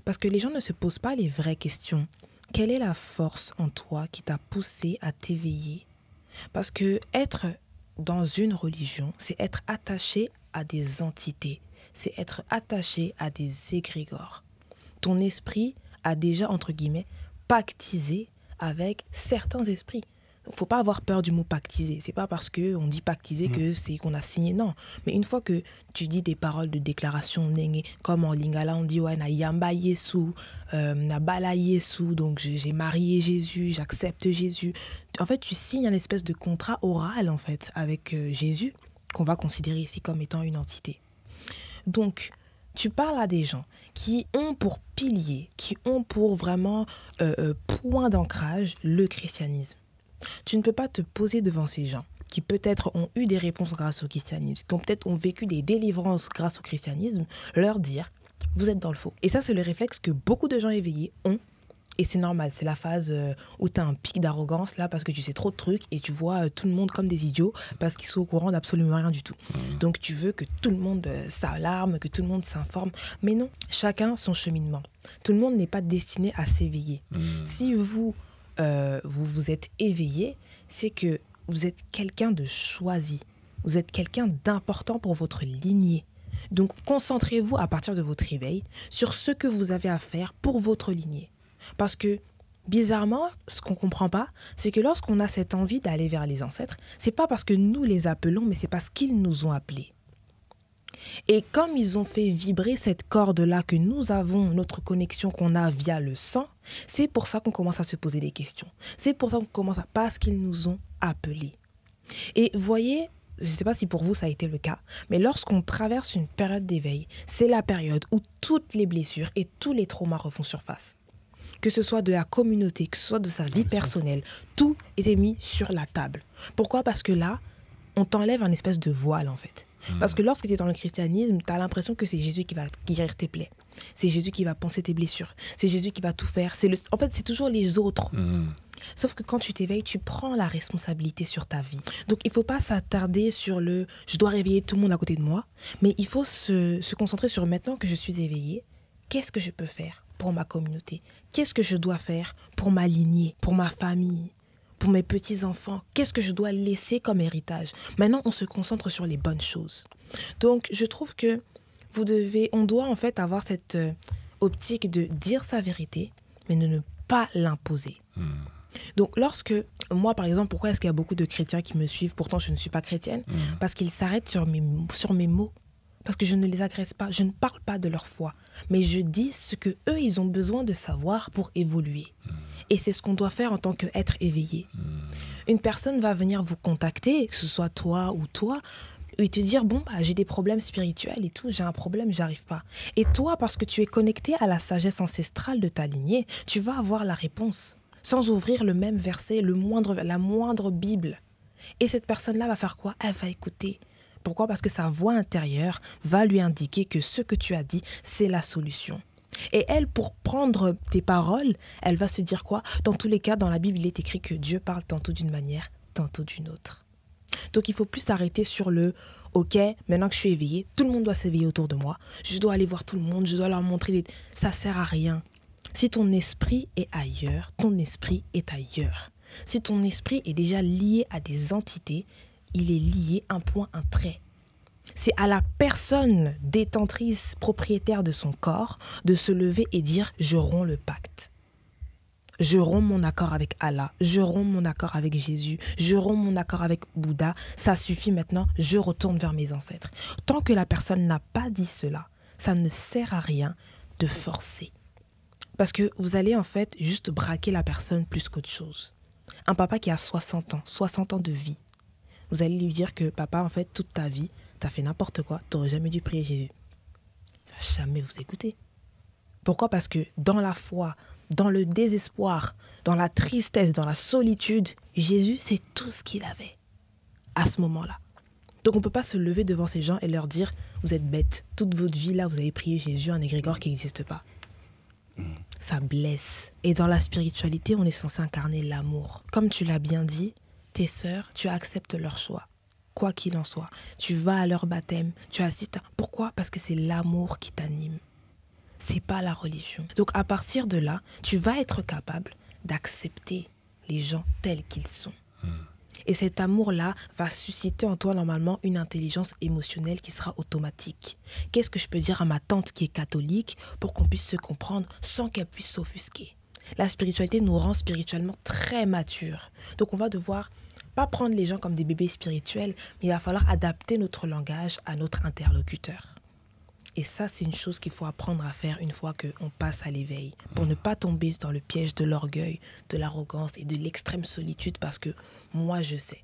Parce que les gens ne se posent pas les vraies questions. Quelle est la force en toi qui t'a poussé à t'éveiller? Parce que être dans une religion, c'est être attaché à des entités, c'est être attaché à des égrégores. Ton esprit a déjà, entre guillemets, pactisé avec certains esprits. Il ne faut pas avoir peur du mot pactiser. C'est pas parce qu'on dit pactiser que c'est qu'on a signé, non. Mais une fois que tu dis des paroles de déclaration, comme en lingala, on dit ouais, na yamba Yesu, na bala Yesu, donc j'ai marié Jésus, j'accepte Jésus. En fait, tu signes un espèce de contrat oral en fait avec Jésus, qu'on va considérer ici comme étant une entité. Donc, tu parles à des gens qui ont pour pilier, qui ont pour vraiment point d'ancrage le christianisme. Tu ne peux pas te poser devant ces gens qui peut-être ont eu des réponses grâce au christianisme, qui peut-être ont vécu des délivrances grâce au christianisme, leur dire « vous êtes dans le faux ». Et ça, c'est le réflexe que beaucoup de gens éveillés ont. Et c'est normal, c'est la phase où tu as un pic d'arrogance là parce que tu sais trop de trucs et tu vois tout le monde comme des idiots parce qu'ils sont au courant d'absolument rien du tout. Donc tu veux que tout le monde s'alarme, que tout le monde s'informe. Mais non, chacun son cheminement. Tout le monde n'est pas destiné à s'éveiller. Si vous êtes éveillé, c'est que vous êtes quelqu'un de choisi. Vous êtes quelqu'un d'important pour votre lignée. Donc concentrez-vous à partir de votre réveil sur ce que vous avez à faire pour votre lignée. Parce que, bizarrement, ce qu'on ne comprend pas, c'est que lorsqu'on a cette envie d'aller vers les ancêtres, c'est pas parce que nous les appelons, mais c'est parce qu'ils nous ont appelés. Et comme ils ont fait vibrer cette corde-là que nous avons, notre connexion qu'on a via le sang, c'est pour ça qu'on commence à se poser des questions. C'est pour ça qu'on commence à... parce qu'ils nous ont appelés. Et voyez, je ne sais pas si pour vous ça a été le cas, mais lorsqu'on traverse une période d'éveil, c'est la période où toutes les blessures et tous les traumas refont surface. Que ce soit de la communauté, que ce soit de sa vie personnelle, tout était mis sur la table. Pourquoi ? Parce que là, on t'enlève un espèce de voile en fait. Parce que lorsque tu es dans le christianisme, tu as l'impression que c'est Jésus qui va guérir tes plaies. C'est Jésus qui va panser tes blessures. C'est Jésus qui va tout faire. En fait, c'est toujours les autres. Sauf que quand tu t'éveilles, tu prends la responsabilité sur ta vie. Donc, il ne faut pas s'attarder sur le « je dois réveiller tout le monde à côté de moi », mais il faut se concentrer sur maintenant que je suis éveillée, qu'est-ce que je peux faire pour ma communauté? Qu'est-ce que je dois faire pour ma lignée, pour ma famille, pour mes petits-enfants? Qu'est-ce que je dois laisser comme héritage? Maintenant, on se concentre sur les bonnes choses. Donc, je trouve que on doit en fait avoir cette optique de dire sa vérité, mais de ne pas l'imposer. Donc, moi, par exemple, pourquoi est-ce qu'il y a beaucoup de chrétiens qui me suivent? Pourtant, je ne suis pas chrétienne. Parce qu'ils s'arrêtent sur mes mots. Parce que je ne les agresse pas, je ne parle pas de leur foi, mais je dis ce que eux ils ont besoin de savoir pour évoluer. Et c'est ce qu'on doit faire en tant qu'être éveillé. Une personne va venir vous contacter, que ce soit toi ou toi, et te dire j'ai des problèmes spirituels et tout, j'ai un problème, j'arrive pas. Et toi, parce que tu es connecté à la sagesse ancestrale de ta lignée, tu vas avoir la réponse, sans ouvrir le même verset, la moindre Bible. Et cette personne-là va faire quoi? Elle va écouter. Pourquoi? Parce que sa voix intérieure va lui indiquer que ce que tu as dit, c'est la solution. Et elle, pour prendre tes paroles, elle va se dire quoi? Dans tous les cas, dans la Bible, il est écrit que Dieu parle tantôt d'une manière, tantôt d'une autre. Donc, il faut plus s'arrêter sur le « Ok, maintenant que je suis éveillée, tout le monde doit s'éveiller autour de moi. Je dois aller voir tout le monde, je dois leur montrer des... » Ça ne sert à rien. Si ton esprit est ailleurs, ton esprit est ailleurs. Si ton esprit est déjà lié à des entités, il est lié un point, un trait. C'est à la personne détentrice, propriétaire de son corps, de se lever et dire « je romps le pacte ». Je romps mon accord avec Allah, je romps mon accord avec Jésus, je romps mon accord avec Bouddha, ça suffit maintenant, je retourne vers mes ancêtres. Tant que la personne n'a pas dit cela, ça ne sert à rien de forcer. Parce que vous allez en fait juste braquer la personne plus qu'autre chose. Un papa qui a 60 ans de vie, vous allez lui dire que papa, en fait, toute ta vie, t'as fait n'importe quoi, t'aurais jamais dû prier Jésus. Il va jamais vous écouter. Pourquoi? Parce que dans la foi, dans le désespoir, dans la tristesse, dans la solitude, Jésus, c'est tout ce qu'il avait à ce moment-là. Donc on ne peut pas se lever devant ces gens et leur dire « Vous êtes bêtes, toute votre vie, là, vous avez prié Jésus, un égrégore qui n'existe pas. » Ça blesse. Et dans la spiritualité, on est censé incarner l'amour. Comme tu l'as bien dit, tes sœurs, tu acceptes leur choix. Quoi qu'il en soit, tu vas à leur baptême, tu assistes. Pourquoi? Parce que c'est l'amour qui t'anime. c'est pas la religion. Donc à partir de là, tu vas être capable d'accepter les gens tels qu'ils sont. Et cet amour-là va susciter en toi normalement une intelligence émotionnelle qui sera automatique. Qu'est-ce que je peux dire à ma tante qui est catholique pour qu'on puisse se comprendre sans qu'elle puisse s'offusquer? La spiritualité nous rend spirituellement très matures. Donc on va devoir pas prendre les gens comme des bébés spirituels, mais il va falloir adapter notre langage à notre interlocuteur. Et ça, c'est une chose qu'il faut apprendre à faire une fois qu'on passe à l'éveil, pour ne pas tomber dans le piège de l'orgueil, de l'arrogance et de l'extrême solitude, parce que moi, je sais.